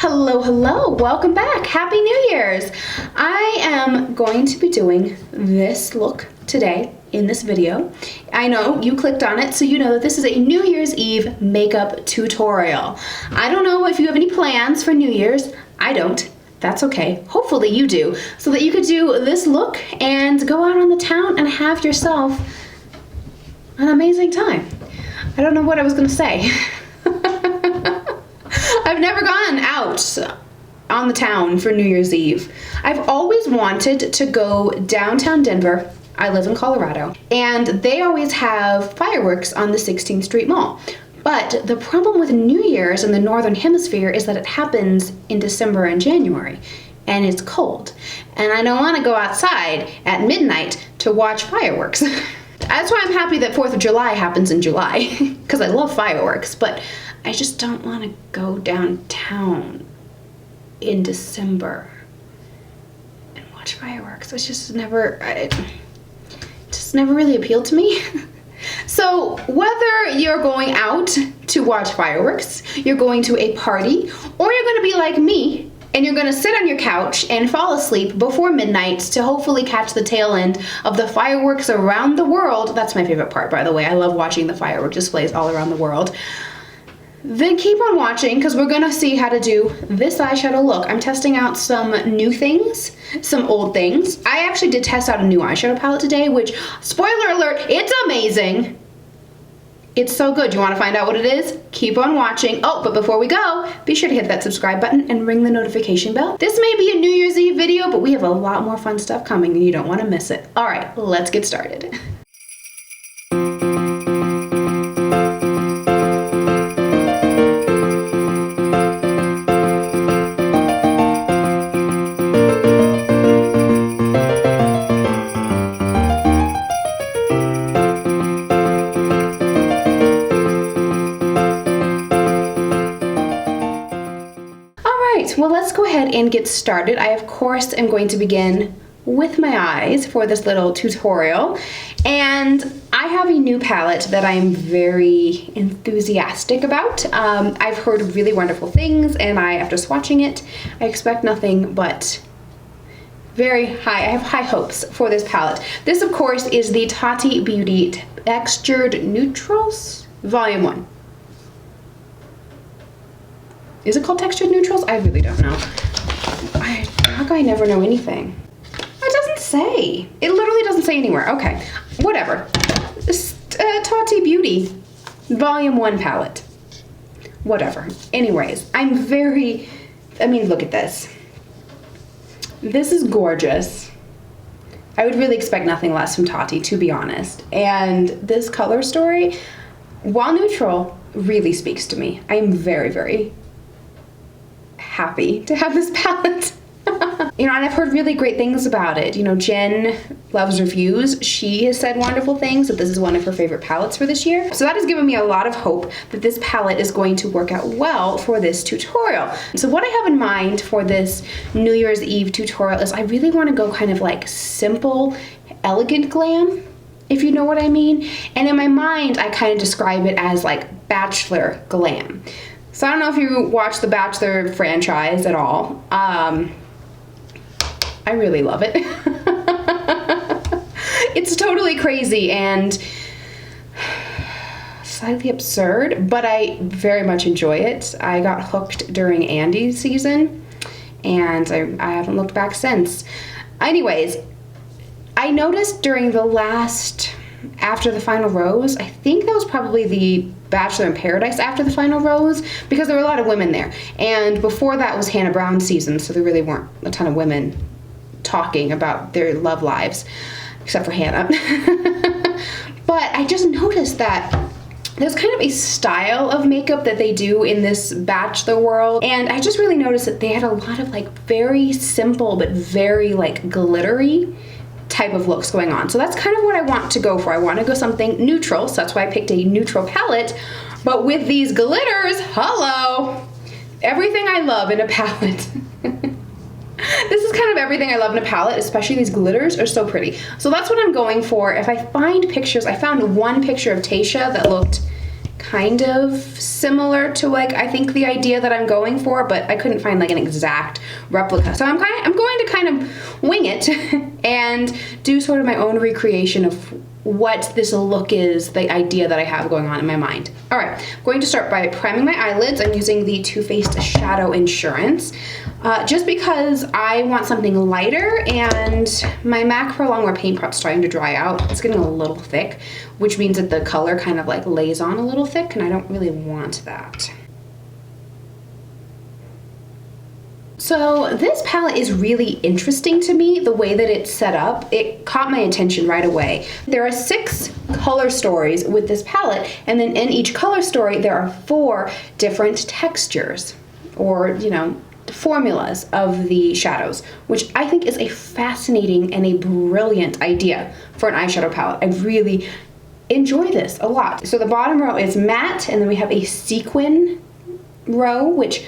Hello, hello, welcome back. Happy New Year's. I am going to be doing this look today in this video. I know you clicked on it, so you know that this is a New Year's Eve makeup tutorial. I don't know if you have any plans for New Year's. I don't. That's okay. Hopefully you do, so that you could do this look and go out on the town and have yourself an amazing time. I don't know what I was gonna say. I've never gone out on the town for New Year's Eve. I've always wanted to go downtown Denver. I live in Colorado, and they always have fireworks on the 16th Street Mall. But the problem with New Year's in the Northern Hemisphere is that it happens in December and January, and it's cold. And I don't want to go outside at midnight to watch fireworks. That's why I'm happy that 4th of July happens in July, because I love fireworks, but I just don't want to go downtown in December and watch fireworks. It's just never, it just never really appealed to me. So whether you're going out to watch fireworks, you're going to a party, or you're going to be like me and you're going to sit on your couch and fall asleep before midnight to hopefully catch the tail end of the fireworks around the world. That's my favorite part, by the way. I love watching the firework displays all around the world. Then keep on watching, because we're gonna see how to do this eyeshadow look. I'm testing out some new things, some old things. I actually did test out a new eyeshadow palette today, which, spoiler alert, it's amazing. It's so good. You want to find out what it is? Keep on watching. Oh, but before we go, be sure to hit that subscribe button and ring the notification bell. This may be a New Year's Eve video, but we have a lot more fun stuff coming and you don't want to miss it. All right, let's get started. Well, let's go ahead and get started. I, of course, am going to begin with my eyes for this little tutorial. And I have a new palette that I'm very enthusiastic about. I've heard really wonderful things, and after swatching it, I expect nothing but I have high hopes for this palette. This, of course, is the Tati Beauty Textured Neutrals Volume 1. Is it called Textured Neutrals? I really don't know. How come I never know anything? It doesn't say. It literally doesn't say anywhere. Okay, whatever. Tati Beauty Volume 1 palette. Whatever. Anyways, I mean, look at this. This is gorgeous. I would really expect nothing less from Tati, to be honest. And this color story, while neutral, really speaks to me. I am very, very happy to have this palette. You know, and I've heard really great things about it. You know, Jen loves reviews. She has said wonderful things, that this is one of her favorite palettes for this year. So that has given me a lot of hope that this palette is going to work out well for this tutorial. So what I have in mind for this New Year's Eve tutorial is I really want to go kind of like simple, elegant glam, if you know what I mean. And in my mind, I kind of describe it as like bachelor glam. So I don't know if you watch the Bachelor franchise at all. I really love it. It's totally crazy and slightly absurd, but I very much enjoy it. I got hooked during Andy's season, and I haven't looked back since. Anyways, I noticed during the after the final rose, I think that was probably the Bachelor in Paradise after the final rose, because there were a lot of women there. And before that was Hannah Brown's season, so there really weren't a ton of women talking about their love lives, except for Hannah. But I just noticed that there's kind of a style of makeup that they do in this Bachelor world, and I just really noticed that they had a lot of like very simple but very like glittery type of looks going on. So that's kind of what I want to go for. I want to go something neutral, so that's why I picked a neutral palette. But with these glitters, hello! Everything I love in a palette. This is kind of everything I love in a palette, especially these glitters are so pretty. So that's what I'm going for. If I find pictures, I found one picture of Tayshia that looked kind of similar to like I think the idea that I'm going for, but I couldn't find like an exact replica. So I'm going to kind of wing it and do sort of my own recreation of what this look is, the idea that I have going on in my mind. All right, I'm going to start by priming my eyelids. I'm using the Too Faced Shadow Insurance, just because I want something lighter, and my MAC Pro Longwear paint prop's starting to dry out. It's getting a little thick, which means that the color kind of like lays on a little thick, and I don't really want that. So this palette is really interesting to me, the way that it's set up. It caught my attention right away. There are 6 color stories with this palette, and then in each color story there are 4 different textures, or you know, formulas of the shadows, which I think is a fascinating and a brilliant idea for an eyeshadow palette. I really enjoy this a lot. So the bottom row is matte, and then we have a sequin row, which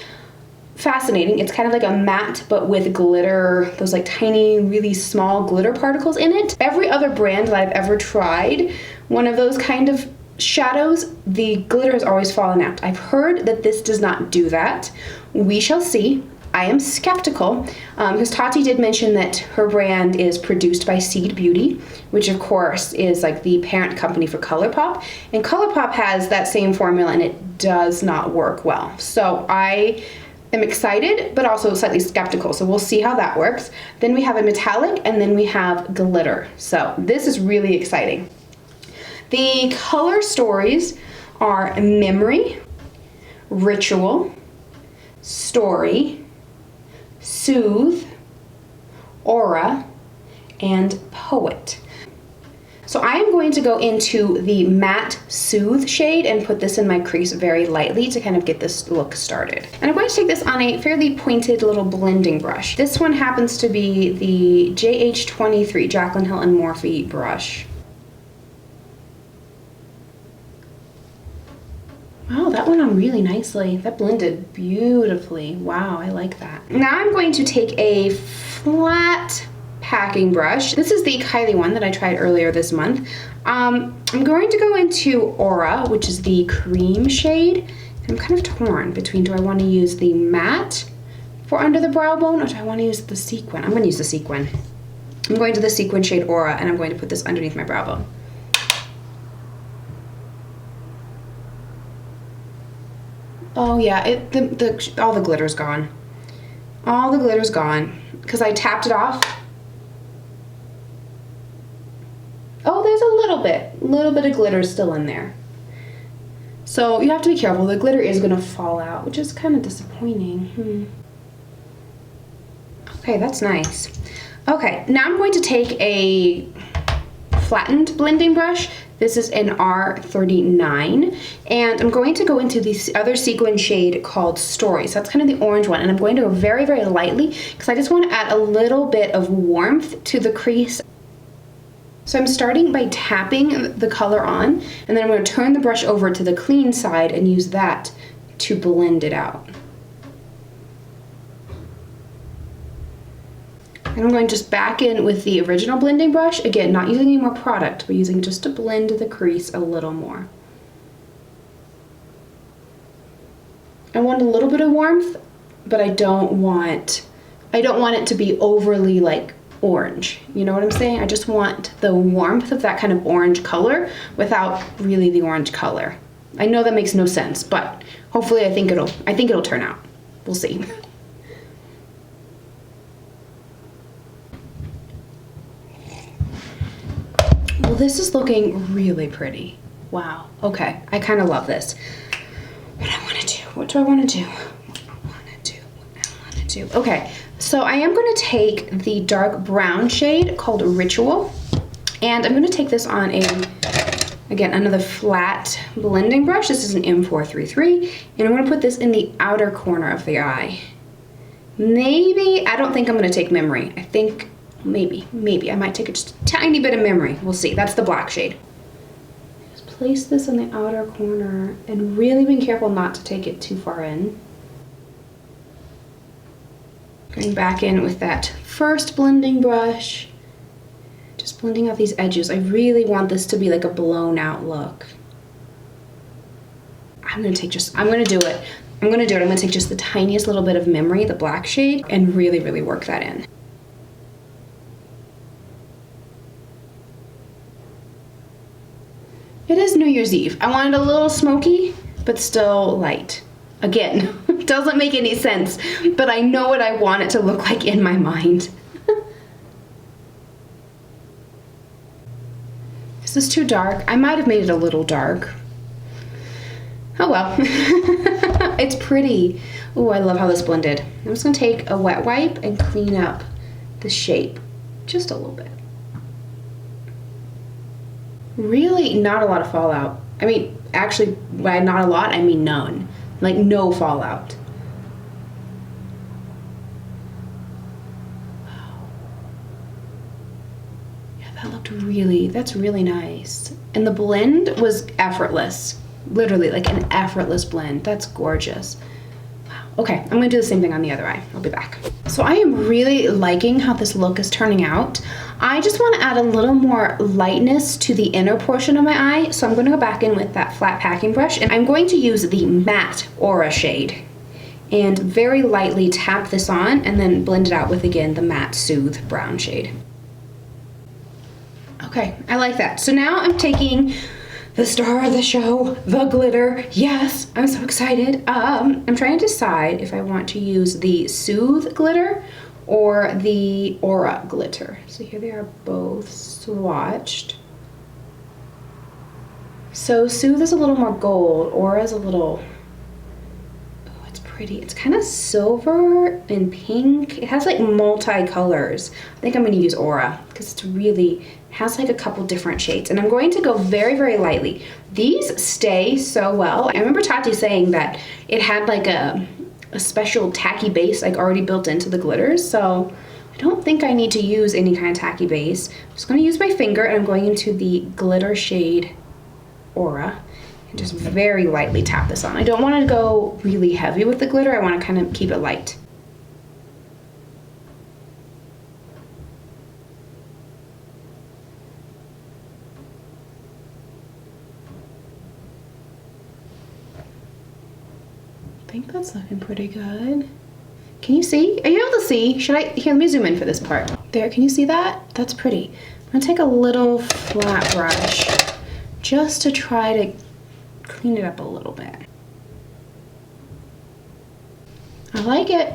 fascinating. It's kind of like a matte but with glitter, those like tiny really small glitter particles in it. Every other brand that I've ever tried one of those kind of shadows, the glitter has always fallen out. I've heard that this does not do that. We shall see. I am skeptical, because Tati did mention that her brand is produced by Seed Beauty, which of course is like the parent company for ColourPop, and ColourPop has that same formula and it does not work well. So I am excited, but also slightly skeptical. So we'll see how that works. Then we have a metallic, and then we have glitter. So this is really exciting. The color stories are Memory, Ritual, Story, Soothe, Aura, and Poet. So I am going to go into the matte Soothe shade and put this in my crease very lightly to kind of get this look started. And I'm going to take this on a fairly pointed little blending brush. This one happens to be the JH23 Jaclyn Hill and Morphe brush. Wow, that went on really nicely. That blended beautifully. Wow, I like that. Now I'm going to take a flat packing brush. This is the Kylie one that I tried earlier this month. I'm going to go into Aura, which is the cream shade. I'm kind of torn between, do I want to use the matte for under the brow bone, or do I want to use the sequin? I'm going to use the sequin. I'm going to the sequin shade Aura, and I'm going to put this underneath my brow bone. Oh yeah, all the glitter's gone. All the glitter's gone because I tapped it off. Oh, there's a little bit of glitter still in there. So you have to be careful. The glitter is going to fall out, which is kind of disappointing. Okay, that's nice. Okay, now I'm going to take a flattened blending brush. This is an R39, and I'm going to go into the other sequin shade called Story. So that's kind of the orange one, and I'm going to go very, very lightly because I just want to add a little bit of warmth to the crease. So I'm starting by tapping the color on, and then I'm going to turn the brush over to the clean side and use that to blend it out. And I'm going just back in with the original blending brush. Again, not using any more product, but using just to blend the crease a little more. I want a little bit of warmth, but I don't want it to be overly like orange. You know what I'm saying? I just want the warmth of that kind of orange color without really the orange color. I know that makes no sense, but hopefully I think it'll turn out. We'll see. Well, this is looking really pretty. Wow. Okay. I kind of love this. What do I want to do? What do I want to do? Okay. So I am going to take the dark brown shade called Ritual, and I'm going to take this on again, another flat blending brush. This is an M433, and I'm going to put this in the outer corner of the eye. Maybe, I don't think I'm going to take Memory. I think maybe I might take just a tiny bit of Memory. We'll see. That's the black shade. Just place this in the outer corner and really be careful not to take it too far in. Going back in with that first blending brush, just just blending out these edges. I really want this to be like a blown out look. I know that makes no sense, but hopefully I think it'll turn out. We'll see. I'm gonna do it. I'm gonna take just the tiniest little bit of Memory, the black shade, and really, really work that in. It is New Year's Eve. I wanted a little smoky, but still light. Again, doesn't make any sense, but I know what I want it to look like in my mind. Is this too dark? I might have made it a little dark. Oh well. It's pretty. Oh, I love how this blended. I'm just gonna take a wet wipe and clean up the shape just a little bit. Really not a lot of fallout. I mean, actually, by not a lot, I mean none. Like no fallout. Wow. Yeah, that's really nice. And the blend was effortless. Literally like an effortless blend. That's gorgeous. Wow. Okay, I'm gonna do the same thing on the other eye. I'll be back. So I am really liking how this look is turning out. I just want to add a little more lightness to the inner portion of my eye. So I'm going to go back in with that flat packing brush, and I'm going to use the matte Aura shade and very lightly tap this on and then blend it out with, again, the matte Soothe brown shade. Okay, I like that. So now I'm taking the star of the show, the glitter. Yes, I'm so excited. I'm trying to decide if I want to use the Soothe glitter or the Aura glitter. So here they are both swatched. So Soothe is a little more gold, Aura is a little, oh, it's pretty. It's kind of silver and pink. It has like multi-colors. I think I'm gonna use Aura because it's really, it has like a couple different shades. And I'm going to go very, very lightly. These stay so well. I remember Tati saying that it had like a special tacky base like already built into the glitters, so I don't think I need to use any kind of tacky base. I'm just going to use my finger, and I'm going into the glitter shade Aura and just very lightly tap this on. I don't want to go really heavy with the glitter. I want to kind of keep it light. I think that's looking pretty good. Can you see? Are you able to see? Here, let me zoom in for this part. There, can you see that? That's pretty. I'm gonna take a little flat brush just to try to clean it up a little bit. I like it.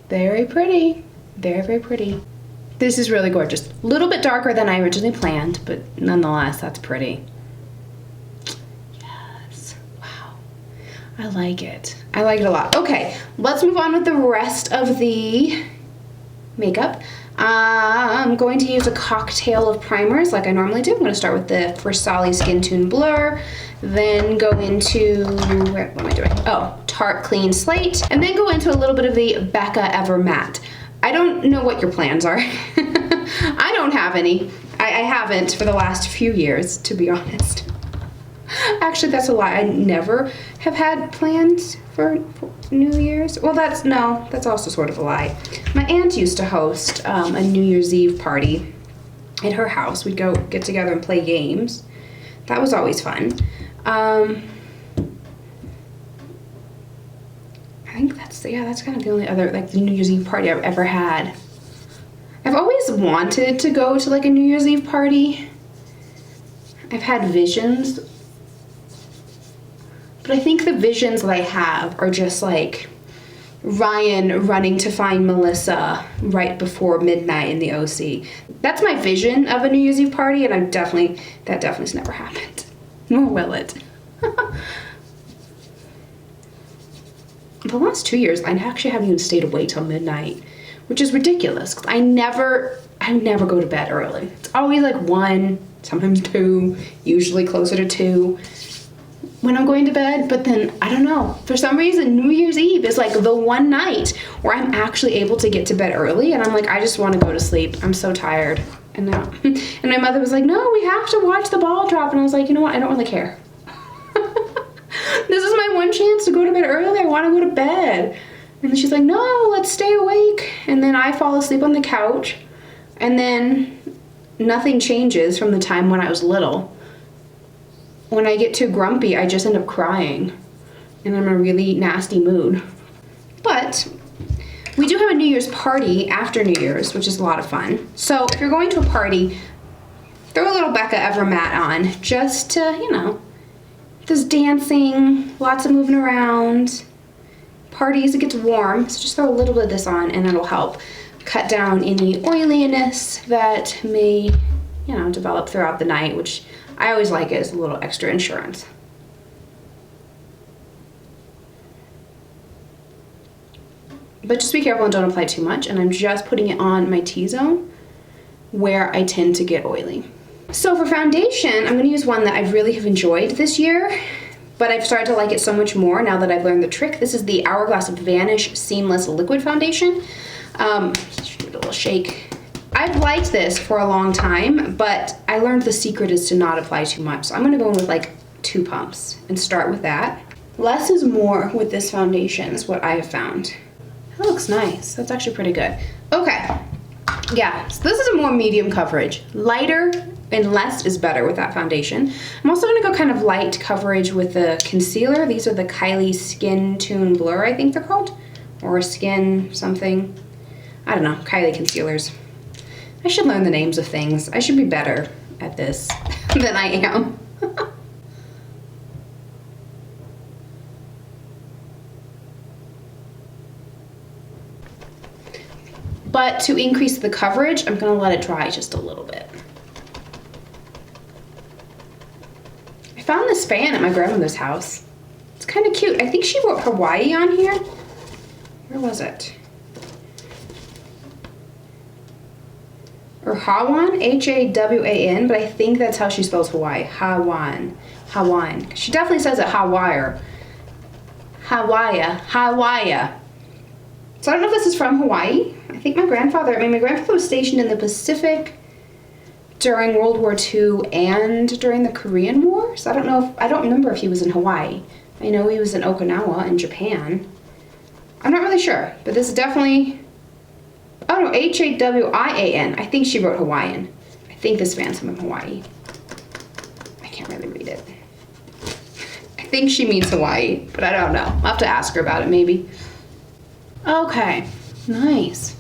Very pretty. Very, very pretty. This is really gorgeous. A little bit darker than I originally planned, but nonetheless, that's pretty. I like it. I like it a lot. Okay, let's move on with the rest of the makeup. I'm going to use a cocktail of primers like I normally do. I'm going to start with the Farsali Skintune Blur, then go into, what am I doing? Oh, Tarte Clean Slate, and then go into a little bit of the Becca Ever Matte. I don't know what your plans are. I don't have any. I haven't for the last few years, to be honest. Actually, that's a lie. I never have had plans for New Year's. Well, that's also sort of a lie. My aunt used to host a New Year's Eve party at her house. We'd go get together and play games. That was always fun. I think that's kind of the only other like the New Year's Eve party I've ever had. I've always wanted to go to like a New Year's Eve party. I've had visions. But I think the visions that I have are just like Ryan running to find Melissa right before midnight in the OC. That's my vision of a New Year's Eve party, and that definitely's never happened. Nor will it. The last 2 years, I actually haven't even stayed awake till midnight, which is ridiculous, because I never go to bed early. It's always like 1, sometimes 2, usually closer to 2. When I'm going to bed, but then I don't know, for some reason New Year's Eve is like the one night where I'm actually able to get to bed early, and I'm like, I just want to go to sleep. I'm so tired. And now, and my mother was like, no, we have to watch the ball drop, and I was like, you know what, I don't really care. This is my one chance to go to bed early. I want to go to bed. And then she's like, no, let's stay awake. And then I fall asleep on the couch, and then nothing changes from the time when I was little. when I get too grumpy, I just end up crying and I'm in a really nasty mood. But we do have a New Year's party after New Year's, which is a lot of fun. So if you're going to a party, throw a little Becca Ever Matte on, just to, you know, there's dancing, lots of moving around, parties, it gets warm, so just throw a little bit of this on and it'll help cut down any oiliness that may, you know, develop throughout the night, which I always like it as a little extra insurance. But just be careful and don't apply too much, and I'm just putting it on my T-zone where I tend to get oily. So for foundation, I'm going to use one that I really have enjoyed this year, but I've started to like it so much more now that I've learned the trick. This is the Hourglass Vanish Seamless Liquid Foundation. Just give it a little shake. I've liked this for a long time, but I learned the secret is to not apply too much. So I'm going to go in with like 2 pumps and start with that. Less is more with this foundation is what I have found. That looks nice. That's actually pretty good. Okay. Yeah, so this is a more medium coverage. Lighter and less is better with that foundation. I'm also going to go kind of light coverage with the concealer. These are the Kylie Skintune Blur, I think they're called. Or Skin something. I don't know. Kylie concealers. I should learn the names of things. I should be better at this than I am. But to increase the coverage, I'm going to let it dry just a little bit. I found this fan at my grandmother's house. It's kind of cute. I think she wrote Hawaii on here. Where was it? Or Hawan, H-A-W-A-N, but I think that's how she spells Hawaii. Hawan. Hawan. She definitely says it Hawaii. Hawaii. So I don't know if this is from Hawaii. I think my grandfather was stationed in the Pacific during World War II and during the Korean War. So I don't remember if he was in Hawaii. I know he was in Okinawa in Japan. I'm not really sure, but this is definitely, oh no, H-A-W-I-A-N. I think she wrote Hawaiian. I think this fan's from Hawaii. I can't really read it. I think she means Hawaii, but I don't know. I'll have to ask her about it maybe. Okay, nice.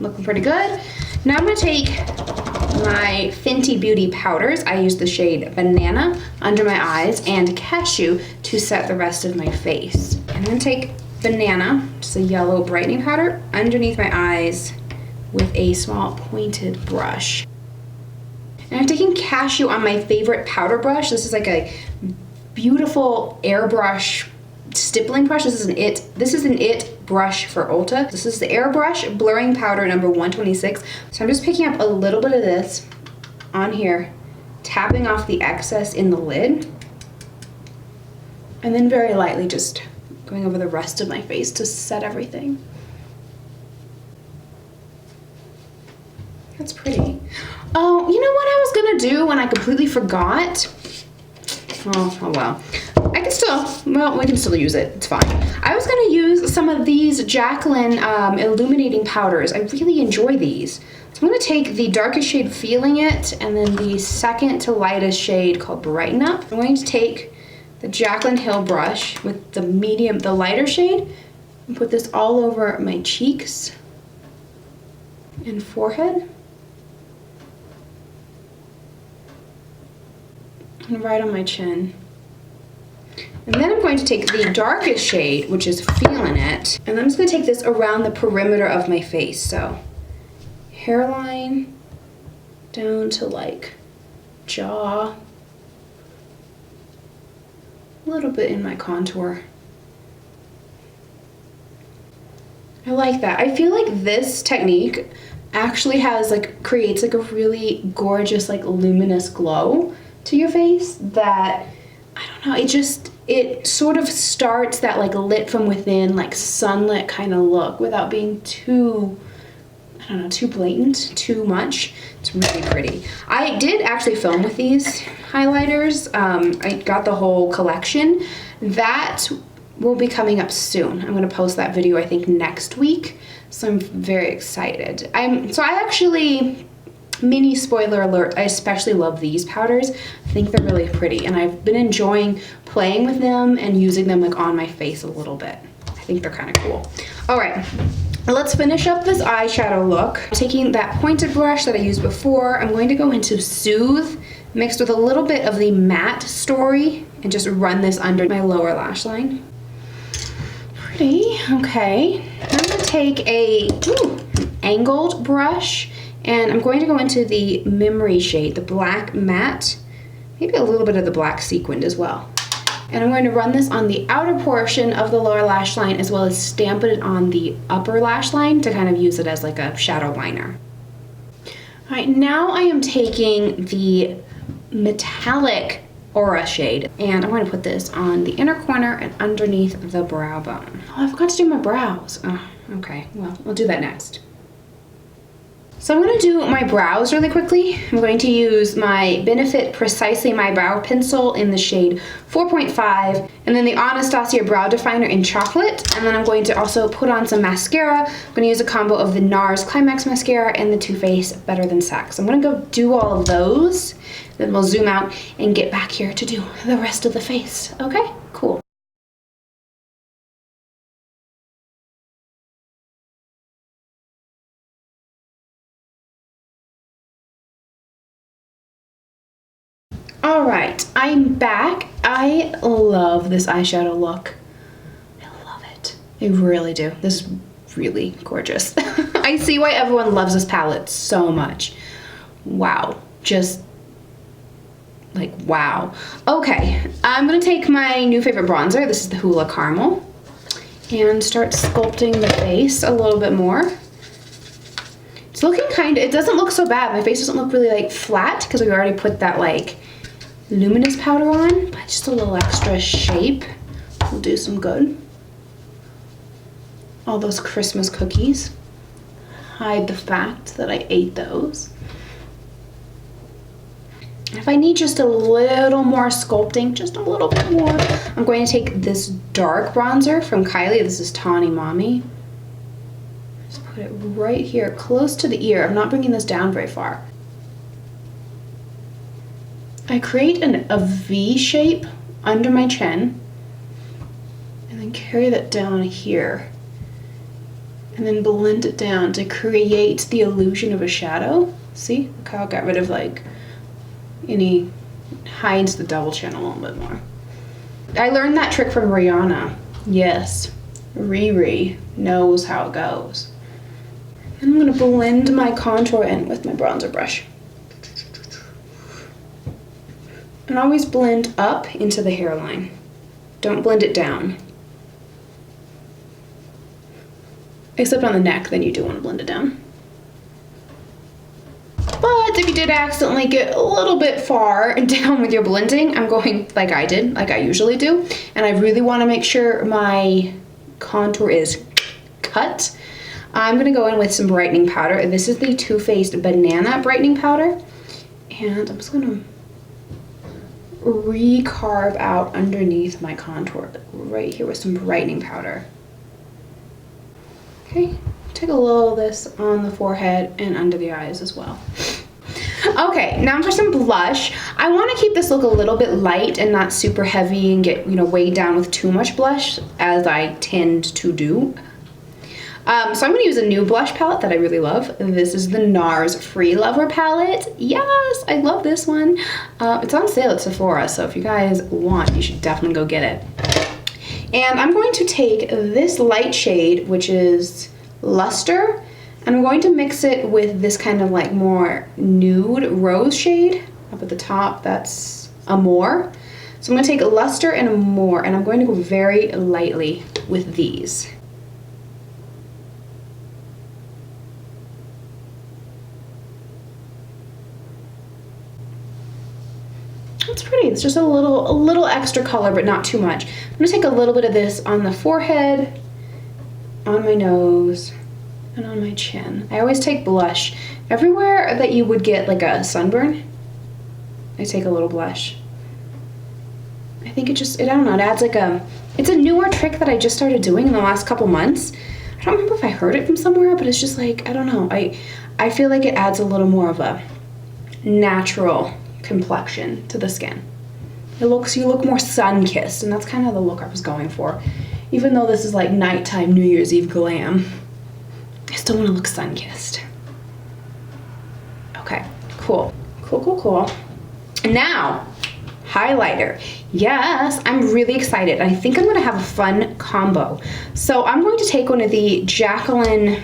Looking pretty good. Now I'm going to take my Fenty Beauty powders. I use the shade Banana under my eyes and Cashew to set the rest of my face. I'm going to take Banana, just a yellow brightening powder, underneath my eyes with a small pointed brush. And I'm taking Cashew on my favorite powder brush. This is like a beautiful airbrush stippling brush. This is an It brush for Ulta. This is the airbrush blurring powder number 126. So I'm just picking up a little bit of this on here, tapping off the excess in the lid, and then very lightly just going over the rest of my face to set everything. That's pretty. Oh, you know what I was gonna do when I completely forgot? Oh well. I can still, well, we can still use it. It's fine. I was going to use some of these Jaclyn illuminating powders. I really enjoy these. So I'm going to take the darkest shade Feeling It and then the second to lightest shade called Brighten Up. I'm going to take the Jaclyn Hill brush with the lighter shade and put this all over my cheeks and forehead. And right on my chin. And then I'm going to take the darkest shade, which is Feelin' It, and I'm just going to take this around the perimeter of my face. So hairline down to like jaw, a little bit in my contour. I like that. I feel like this technique actually creates like a really gorgeous like luminous glow to your face that, I don't know, it sort of starts that like lit from within, like sunlit kind of look without being too, I don't know, too blatant, too much. It's really pretty. I did actually film with these highlighters. I got the whole collection. That will be coming up soon. I'm going to post that video I think next week. So I'm very excited. I actually Mini spoiler alert, I especially love these powders. I think they're really pretty, and I've been enjoying playing with them and using them like on my face a little bit. I think they're kind of cool. All right, let's finish up this eyeshadow look. Taking that pointed brush that I used before, I'm going to go into Soothe, mixed with a little bit of the Matte Story, and just run this under my lower lash line. Pretty, okay. I'm gonna take an angled brush, and I'm going to go into the Memory shade, the Black Matte, maybe a little bit of the Black Sequined as well. And I'm going to run this on the outer portion of the lower lash line, as well as stamp it on the upper lash line to kind of use it as like a shadow liner. All right, now I am taking the Metallic Aura shade, and I'm going to put this on the inner corner and underneath the brow bone. Oh, I forgot to do my brows. Oh, okay, well, we'll do that next. So I'm going to do my brows really quickly. I'm going to use my Benefit Precisely My Brow Pencil in the shade 4.5, and then the Anastasia Brow Definer in Chocolate, and then I'm going to also put on some mascara. I'm going to use a combo of the NARS Climax Mascara and the Too Faced Better Than Sex. I'm going to go do all of those, then we'll zoom out and get back here to do the rest of the face. Okay, cool. All right, I'm back. I love this eyeshadow look. I love it. I really do. This is really gorgeous. I see why everyone loves this palette so much. Wow, just like wow. Okay, I'm gonna take my new favorite bronzer. This is the Hoola Caramel, and start sculpting the face a little bit more. It's looking it doesn't look so bad. My face doesn't look really like flat because we already put that like Luminous powder on, but just a little extra shape will do some good. All those Christmas cookies hide the fact that I ate those. If I need just a little more sculpting, just a little bit more, I'm going to take this dark bronzer from Kylie. This is Tawny Mami. Just put it right here, close to the ear. I'm not bringing this down very far. I create a V shape under my chin, and then carry that down here, and then blend it down to create the illusion of a shadow. See, look how I got rid of like any, hides the double chin a little bit more. I learned that trick from Rihanna. Yes, Riri knows how it goes. And I'm gonna blend my contour in with my bronzer brush. And always blend up into the hairline. Don't blend it down. Except on the neck, then you do want to blend it down. But if you did accidentally get a little bit far down with your blending, I'm going like I did, like I usually do. And I really want to make sure my contour is cut. I'm going to go in with some brightening powder. This is the Too Faced Banana Brightening Powder. And I'm just going to recarve out underneath my contour right here with some brightening powder. Okay, take a little of this on the forehead and under the eyes as well. Okay, now for some blush. I want to keep this look a little bit light and not super heavy and get, weighed down with too much blush, as I tend to do. So I'm going to use a new blush palette that I really love. This is the NARS Free Lover palette. Yes, I love this one. It's on sale at Sephora, so if you guys want, you should definitely go get it. And I'm going to take this light shade, which is Luster, and I'm going to mix it with this kind of like more nude rose shade. Up at the top, that's Amore. So I'm going to take Luster and Amore, and I'm going to go very lightly with these. It's pretty. It's just a little extra color, but not too much. I'm gonna take a little bit of this on the forehead, on my nose, and on my chin. I always take blush. Everywhere that you would get like a sunburn, I take a little blush. I think I don't know, it adds like it's a newer trick that I just started doing in the last couple months. I don't remember if I heard it from somewhere, but it's just like, I don't know. I feel like it adds a little more of a natural complexion to the skin. You look more sun-kissed, and that's kind of the look I was going for. Even though this is like nighttime New Year's Eve glam, I still want to look sun-kissed. Okay, cool. Cool. And now, highlighter. Yes, I'm really excited. I think I'm gonna have a fun combo. So I'm going to take one of the Jaclyn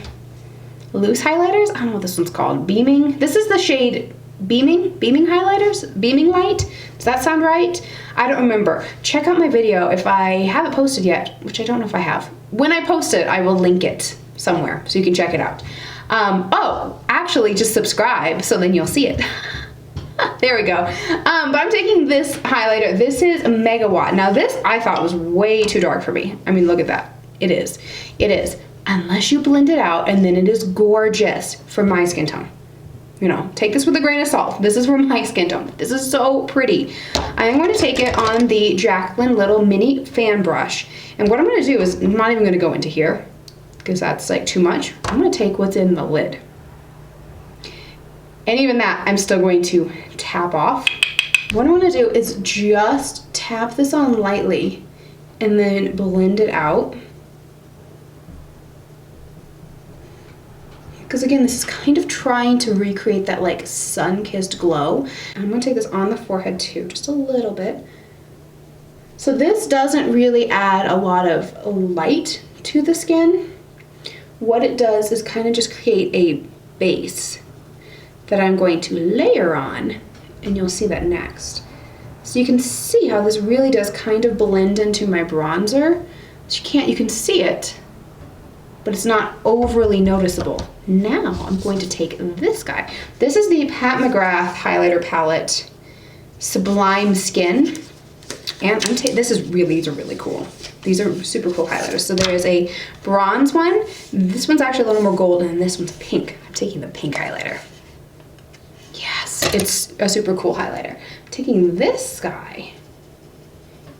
loose highlighters. I don't know what this one's called. Beaming. This is the shade Beaming highlighters? Beaming light? Does that sound right? I don't remember. Check out my video if I haven't posted yet, which I don't know if I have. When I post it, I will link it somewhere so you can check it out. Oh, actually just subscribe so then you'll see it. There we go. But I'm taking this highlighter. This is a Megawatt. Now this I thought was way too dark for me. I mean, look at that. It is. Unless you blend it out, and then it is gorgeous for my skin tone. You know, take this with a grain of salt. This is for my skin tone. This is so pretty. I am going to take it on the Jaclyn little mini fan brush. And what I'm going to do is, I'm not even going to go into here because that's like too much. I'm going to take what's in the lid. And even that, I'm still going to tap off. What I want to do is just tap this on lightly and then blend it out. Because again, this is kind of trying to recreate that like sun-kissed glow. And I'm gonna take this on the forehead too, just a little bit. So this doesn't really add a lot of light to the skin. What it does is kind of just create a base that I'm going to layer on, and you'll see that next. So you can see how this really does kind of blend into my bronzer. You can see it, but it's not overly noticeable. Now I'm going to take this guy. This is the Pat McGrath highlighter palette Sublime Skin. And these are really cool. These are super cool highlighters. So there is a bronze one. This one's actually a little more gold, and this one's pink. I'm taking the pink highlighter. Yes, it's a super cool highlighter. I'm taking this guy,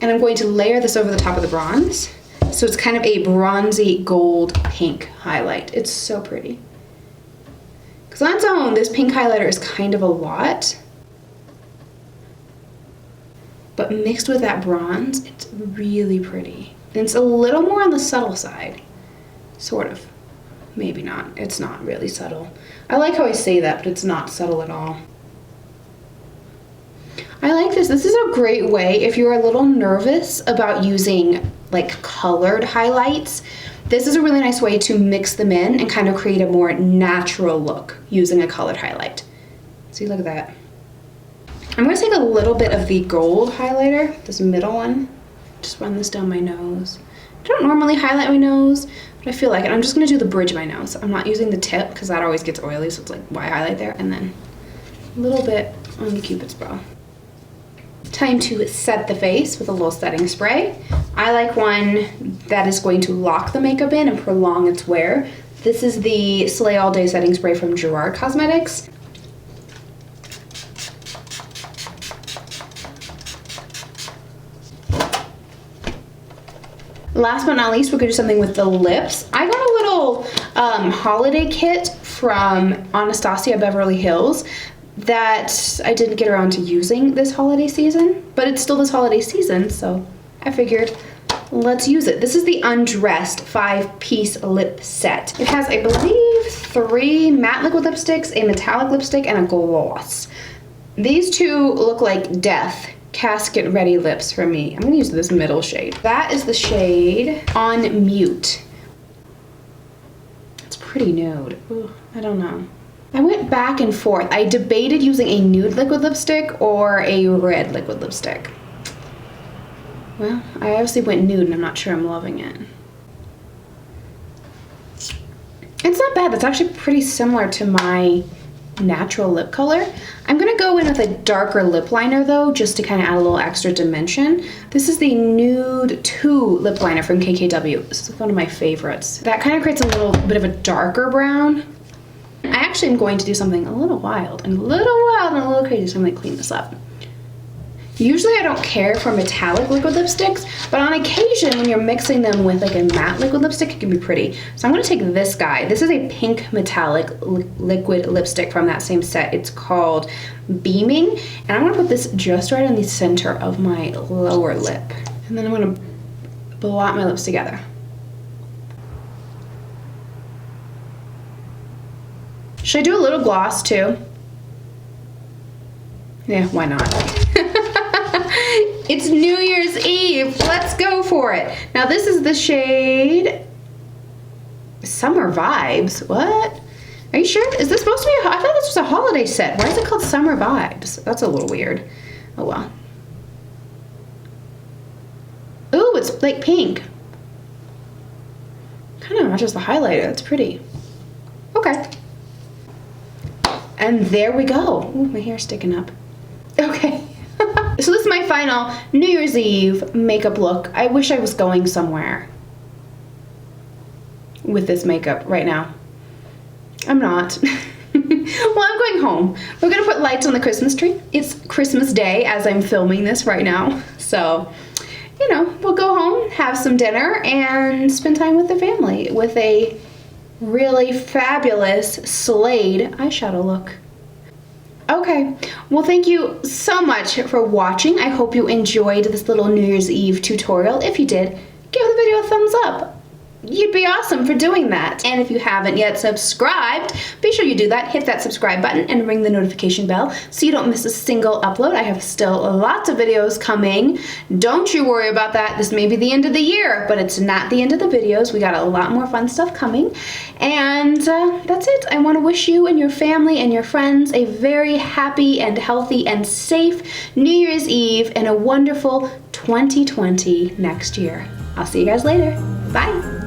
and I'm going to layer this over the top of the bronze. So it's kind of a bronzy gold pink highlight. It's so pretty. Because on its own, this pink highlighter is kind of a lot. But mixed with that bronze, it's really pretty. And it's a little more on the subtle side. Sort of. Maybe not. It's not really subtle. I like how I say that, but it's not subtle at all. I like this. This is a great way if you're a little nervous about using like colored highlights. This is a really nice way to mix them in and kind of create a more natural look using a colored highlight. See, look at that. I'm going to take a little bit of the gold highlighter, this middle one, just run this down my nose. I don't normally highlight my nose, but I feel like it. I'm just going to do the bridge of my nose. I'm not using the tip because that always gets oily, so it's like, why highlight there? And then a little bit on the Cupid's bow. Time to set the face with a little setting spray. I like one that is going to lock the makeup in and prolong its wear. This is the Slay All Day setting spray from Gerard Cosmetics. Last but not least, we're gonna do something with the lips. I got a little holiday kit from Anastasia Beverly Hills that I didn't get around to using this holiday season, but it's still this holiday season, so I figured let's use it. This is the Undressed 5-piece lip set. It has, I believe, 3 matte liquid lipsticks, a metallic lipstick, and a gloss. These two look like death casket ready lips for me. I'm gonna use this middle shade. That is the shade On Mute. It's pretty nude. Ooh, I don't know. I went back and forth. I debated using a nude liquid lipstick or a red liquid lipstick. Well, I obviously went nude and I'm not sure I'm loving it. It's not bad. That's actually pretty similar to my natural lip color. I'm gonna go in with a darker lip liner though, just to kind of add a little extra dimension. This is the Nude 2 lip liner from KKW. This is one of my favorites. That kind of creates a little bit of a darker brown. I actually am going to do something a little wild and a little crazy, so I'm gonna clean this up. Usually I don't care for metallic liquid lipsticks, but on occasion when you're mixing them with like a matte liquid lipstick, it can be pretty. So I'm gonna take this guy. This is a pink metallic liquid lipstick from that same set. It's called Beaming, and I'm gonna put this just right on the center of my lower lip. And then I'm gonna blot my lips together. Should I do a little gloss too? Yeah, why not? It's New Year's Eve. Let's go for it. Now this is the shade Summer Vibes. What? Are you sure? Is this supposed to be I thought this was a holiday set. Why is it called Summer Vibes? That's a little weird. Oh well. Ooh, it's like pink. Kind of matches the highlighter. That's pretty. Okay. And there we go. Ooh, my hair's sticking up. Okay. So this is my final New Year's Eve makeup look. I wish I was going somewhere with this makeup right now. I'm not. Well, I'm going home. We're gonna put lights on the Christmas tree. It's Christmas Day as I'm filming this right now. So, you know, we'll go home, have some dinner, and spend time with the family with a really fabulous Slade eyeshadow look. Okay, well thank you so much for watching. I hope you enjoyed this little New Year's Eve tutorial. If you did, give the video a thumbs up. You'd be awesome for doing that. And if you haven't yet subscribed, be sure you do that. Hit that subscribe button and ring the notification bell so you don't miss a single upload. I have still lots of videos coming. Don't you worry about that. This may be the end of the year, but it's not the end of the videos. We got a lot more fun stuff coming. And that's it. I want to wish you and your family and your friends a very happy and healthy and safe New Year's Eve and a wonderful 2020 next year. I'll see you guys later. Bye.